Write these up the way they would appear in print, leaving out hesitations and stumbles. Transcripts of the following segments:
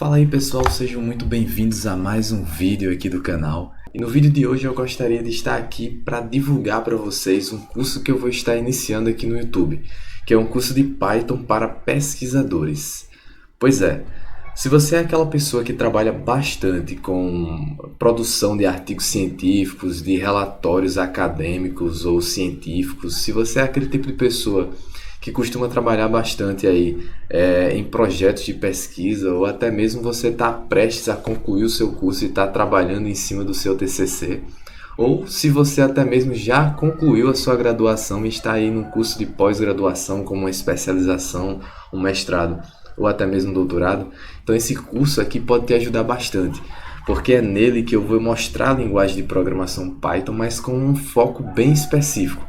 Fala aí pessoal, sejam muito bem-vindos a mais um vídeo aqui do canal. E no vídeo de hoje eu gostaria de estar aqui para divulgar para vocês um curso que eu vou estar iniciando aqui no YouTube, que é um curso de Python para pesquisadores. Pois é, se você é aquela pessoa que trabalha bastante com produção de artigos científicos, de relatórios acadêmicos ou científicos, se você é aquele tipo de pessoa que costuma trabalhar bastante aí em projetos de pesquisa, ou até mesmo você está prestes a concluir o seu curso e está trabalhando em cima do seu TCC, ou se você até mesmo já concluiu a sua graduação e está aí num curso de pós-graduação, como uma especialização, um mestrado, ou até mesmo um doutorado, então esse curso aqui pode te ajudar bastante, porque é nele que eu vou mostrar a linguagem de programação Python, mas com um foco bem específico.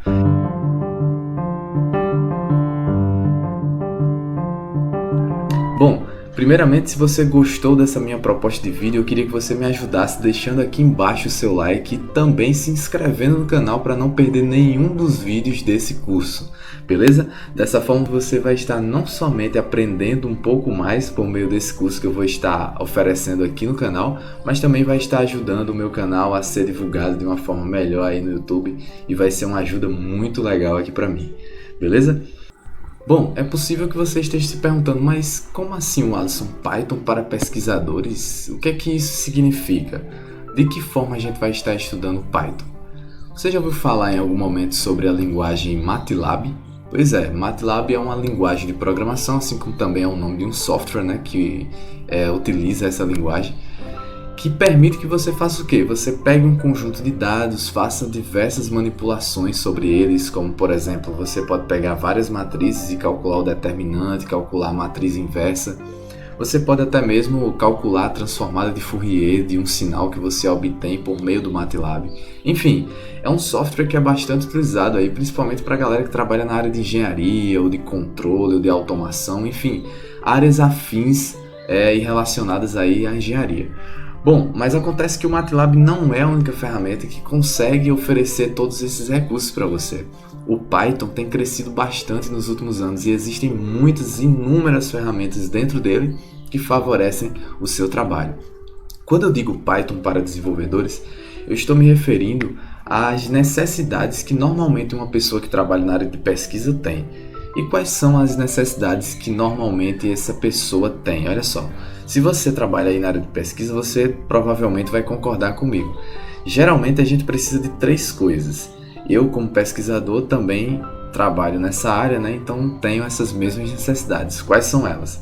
Bom, primeiramente, se você gostou dessa minha proposta de vídeo, eu queria que você me ajudasse deixando aqui embaixo o seu like e também se inscrevendo no canal para não perder nenhum dos vídeos desse curso, beleza? Dessa forma você vai estar não somente aprendendo um pouco mais por meio desse curso que eu vou estar oferecendo aqui no canal, mas também vai estar ajudando o meu canal a ser divulgado de uma forma melhor aí no YouTube e vai ser uma ajuda muito legal aqui para mim, beleza? Bom, é possível que você esteja se perguntando, mas como assim, Alisson, Python para pesquisadores? O que é que isso significa? De que forma a gente vai estar estudando Python? Você já ouviu falar em algum momento sobre a linguagem MATLAB? Pois é, MATLAB é uma linguagem de programação, assim como também é o nome de um software, né, que utiliza essa linguagem, que permite que você faça o quê? Você pegue um conjunto de dados, faça diversas manipulações sobre eles, como por exemplo, você pode pegar várias matrizes e calcular o determinante, calcular a matriz inversa. Você pode até mesmo calcular a transformada de Fourier de um sinal que você obtém por meio do MATLAB. Enfim, é um software que é bastante utilizado aí, principalmente para a galera que trabalha na área de engenharia, ou de controle, ou de automação, enfim, áreas afins e relacionadas aí à engenharia. Bom, mas acontece que o MATLAB não é a única ferramenta que consegue oferecer todos esses recursos para você. O Python tem crescido bastante nos últimos anos e existem inúmeras ferramentas dentro dele que favorecem o seu trabalho. Quando eu digo Python para desenvolvedores, eu estou me referindo às necessidades que normalmente uma pessoa que trabalha na área de pesquisa tem. E quais são as necessidades que normalmente essa pessoa tem? Olha só, se você trabalha aí na área de pesquisa, você provavelmente vai concordar comigo. Geralmente a gente precisa de três coisas. Eu, como pesquisador, também trabalho nessa área, né? Então tenho essas mesmas necessidades. Quais são elas?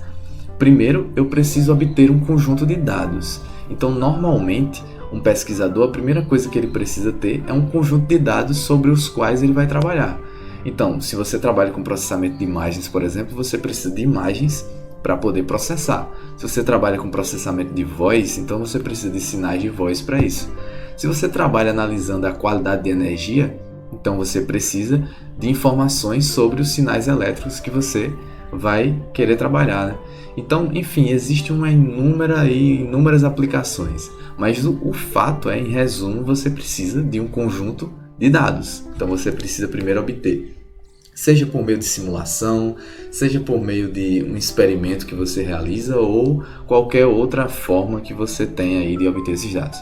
Primeiro, eu preciso obter um conjunto de dados. Então, normalmente, um pesquisador, a primeira coisa que ele precisa ter é um conjunto de dados sobre os quais ele vai trabalhar. Então, se você trabalha com processamento de imagens, por exemplo, você precisa de imagens para poder processar. Se você trabalha com processamento de voz, então você precisa de sinais de voz para isso. Se você trabalha analisando a qualidade de energia, então você precisa de informações sobre os sinais elétricos que você vai querer trabalhar, né? Então, enfim, existe inúmeras aplicações, mas o fato é, em resumo, você precisa de um conjunto de dados. Então você precisa primeiro obter, seja por meio de simulação, seja por meio de um experimento que você realiza ou qualquer outra forma que você tenha aí de obter esses dados.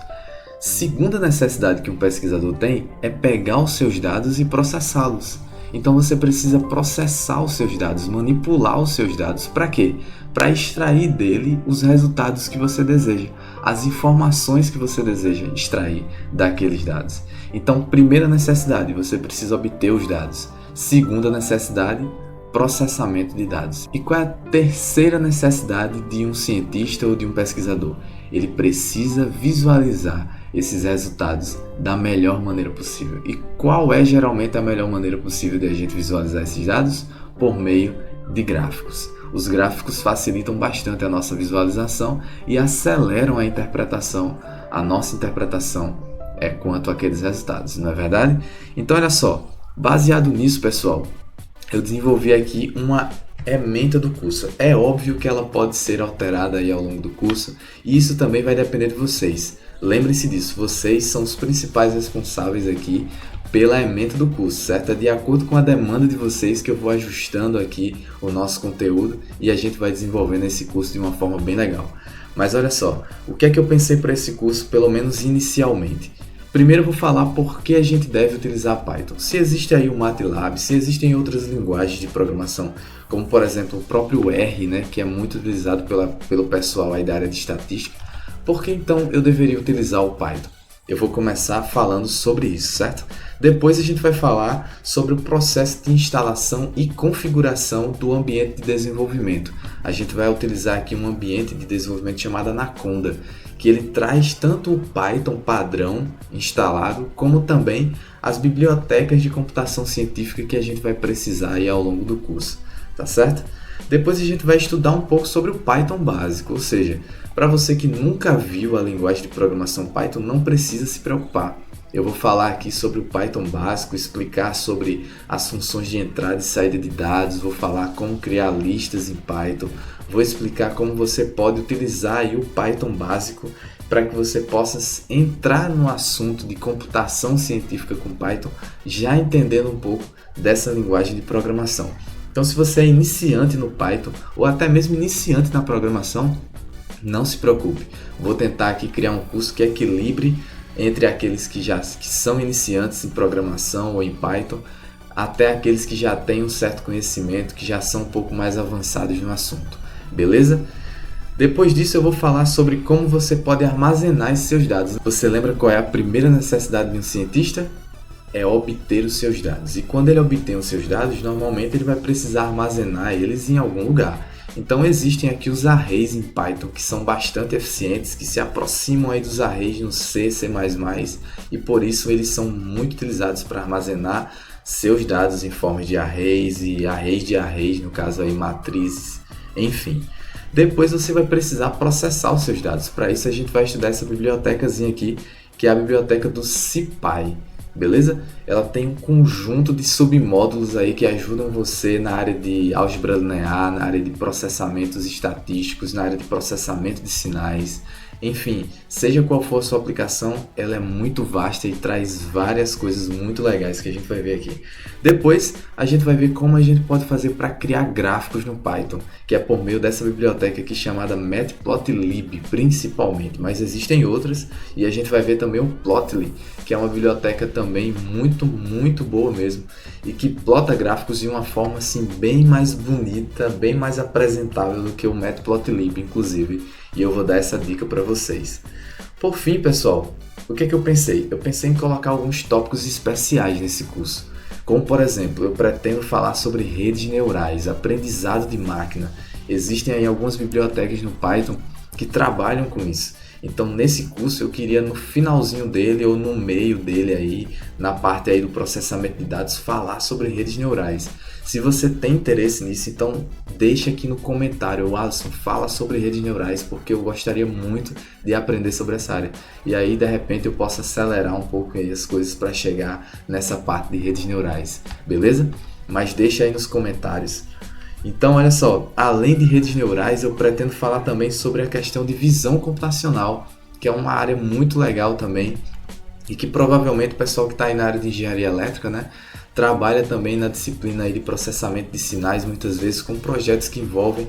Segunda necessidade que um pesquisador tem é pegar os seus dados e processá-los. Então você precisa processar os seus dados, manipular os seus dados. Para quê? Para extrair dele os resultados que você deseja, as informações que você deseja extrair daqueles dados. Então, primeira necessidade, você precisa obter os dados. Segunda necessidade, processamento de dados. E qual é a terceira necessidade de um cientista ou de um pesquisador? Ele precisa visualizar esses resultados da melhor maneira possível. E qual é geralmente a melhor maneira possível de a gente visualizar esses dados? Por meio de gráficos. Os gráficos facilitam bastante a nossa visualização e aceleram a nossa interpretação quanto àqueles resultados, não é verdade? Então olha só, baseado nisso, pessoal, eu desenvolvi aqui uma ementa do curso. É óbvio que ela pode ser alterada aí ao longo do curso e isso também vai depender de vocês. Lembrem-se disso, vocês são os principais responsáveis aqui pela ementa do curso, certo? É de acordo com a demanda de vocês que eu vou ajustando aqui o nosso conteúdo e a gente vai desenvolvendo esse curso de uma forma bem legal. Mas olha só, o que é que eu pensei para esse curso, pelo menos inicialmente? Primeiro eu vou falar por que a gente deve utilizar Python. Se existe aí o MATLAB, se existem outras linguagens de programação, como por exemplo o próprio R, né, que é muito utilizado pelo pessoal aí da área de estatística, por que então eu deveria utilizar o Python? Eu vou começar falando sobre isso, certo? Depois a gente vai falar sobre o processo de instalação e configuração do ambiente de desenvolvimento. A gente vai utilizar aqui um ambiente de desenvolvimento chamado Anaconda, que ele traz tanto o Python padrão instalado, como também as bibliotecas de computação científica que a gente vai precisar aí ao longo do curso, tá certo? Depois a gente vai estudar um pouco sobre o Python básico, ou seja, para você que nunca viu a linguagem de programação Python, não precisa se preocupar. Eu vou falar aqui sobre o Python básico, explicar sobre as funções de entrada e saída de dados, vou falar como criar listas em Python, vou explicar como você pode utilizar aí o Python básico para que você possa entrar no assunto de computação científica com Python, já entendendo um pouco dessa linguagem de programação. Então, se você é iniciante no Python ou até mesmo iniciante na programação, não se preocupe. Vou tentar aqui criar um curso que equilibre entre aqueles que são iniciantes em programação ou em Python, até aqueles que já têm um certo conhecimento, que já são um pouco mais avançados no assunto. Beleza? Depois disso eu vou falar sobre como você pode armazenar esses seus dados. Você lembra qual é a primeira necessidade de um cientista? É obter os seus dados. E quando ele obtém os seus dados, normalmente ele vai precisar armazenar eles em algum lugar. Então existem aqui os arrays em Python que são bastante eficientes, que se aproximam aí dos arrays no C, C++, e por isso eles são muito utilizados para armazenar seus dados em forma de arrays e arrays de arrays, no caso aí matrizes, enfim. Depois você vai precisar processar os seus dados. Para isso a gente vai estudar essa bibliotecazinha aqui, que é a biblioteca do SciPy. Beleza? Ela tem um conjunto de submódulos aí que ajudam você na área de álgebra linear, na área de processamentos estatísticos, na área de processamento de sinais. Enfim, seja qual for a sua aplicação, ela é muito vasta e traz várias coisas muito legais que a gente vai ver aqui. Depois, a gente vai ver como a gente pode fazer para criar gráficos no Python, que é por meio dessa biblioteca aqui chamada Matplotlib, principalmente, mas existem outras, e a gente vai ver também o Plotly, que é uma biblioteca também muito boa mesmo, e que plota gráficos de uma forma assim bem mais bonita, bem mais apresentável do que o Matplotlib, inclusive. E eu vou dar essa dica para vocês. Por fim, pessoal, o que é que eu pensei? Eu pensei em colocar alguns tópicos especiais nesse curso. Como, por exemplo, eu pretendo falar sobre redes neurais, aprendizado de máquina. Existem aí algumas bibliotecas no Python que trabalham com isso. Então, nesse curso, eu queria no finalzinho dele ou no meio dele aí, na parte aí do processamento de dados, falar sobre redes neurais. Se você tem interesse nisso, então deixa aqui no comentário, Alisson, fala sobre redes neurais, porque eu gostaria muito de aprender sobre essa área. E aí, de repente, eu posso acelerar um pouco aí as coisas para chegar nessa parte de redes neurais, beleza? Mas deixa aí nos comentários. Então, olha só, além de redes neurais, eu pretendo falar também sobre a questão de visão computacional, que é uma área muito legal também, e que provavelmente o pessoal que está aí na área de engenharia elétrica, né, trabalha também na disciplina aí de processamento de sinais, muitas vezes com projetos que envolvem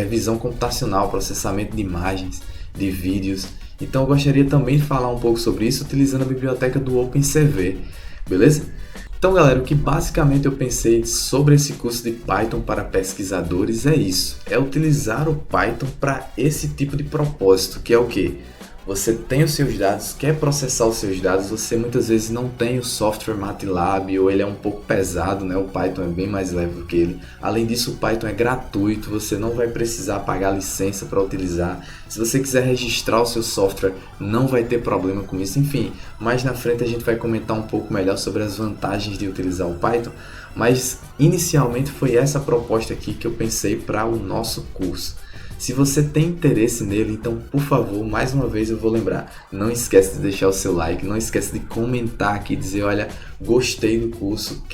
visão computacional, processamento de imagens, de vídeos. Então eu gostaria também de falar um pouco sobre isso utilizando a biblioteca do OpenCV, beleza? Então galera, o que basicamente eu pensei sobre esse curso de Python para pesquisadores é isso, é utilizar o Python para esse tipo de propósito, que é o quê? Você tem os seus dados, quer processar os seus dados, você muitas vezes não tem o software MATLAB ou ele é um pouco pesado, né? O Python é bem mais leve do que ele. Além disso, o Python é gratuito, você não vai precisar pagar licença para utilizar. Se você quiser registrar o seu software, não vai ter problema com isso. Enfim, mais na frente a gente vai comentar um pouco melhor sobre as vantagens de utilizar o Python. Mas inicialmente foi essa proposta aqui que eu pensei para o nosso curso. Se você tem interesse nele, então por favor, mais uma vez eu vou lembrar, não esquece de deixar o seu like, não esquece de comentar aqui, dizer, olha, gostei do curso,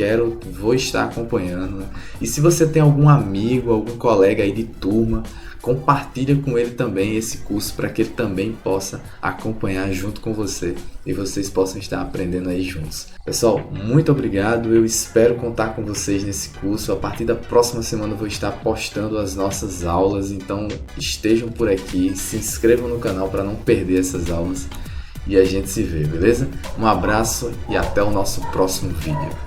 vou estar acompanhando. E se você tem algum amigo, algum colega aí de turma, compartilha com ele também esse curso para que ele também possa acompanhar junto com você e vocês possam estar aprendendo aí juntos. Pessoal, muito obrigado, eu espero contar com vocês nesse curso. A partir da próxima semana eu vou estar postando as nossas aulas, então estejam por aqui, se inscrevam no canal para não perder essas aulas e a gente se vê, beleza? Um abraço e até o nosso próximo vídeo.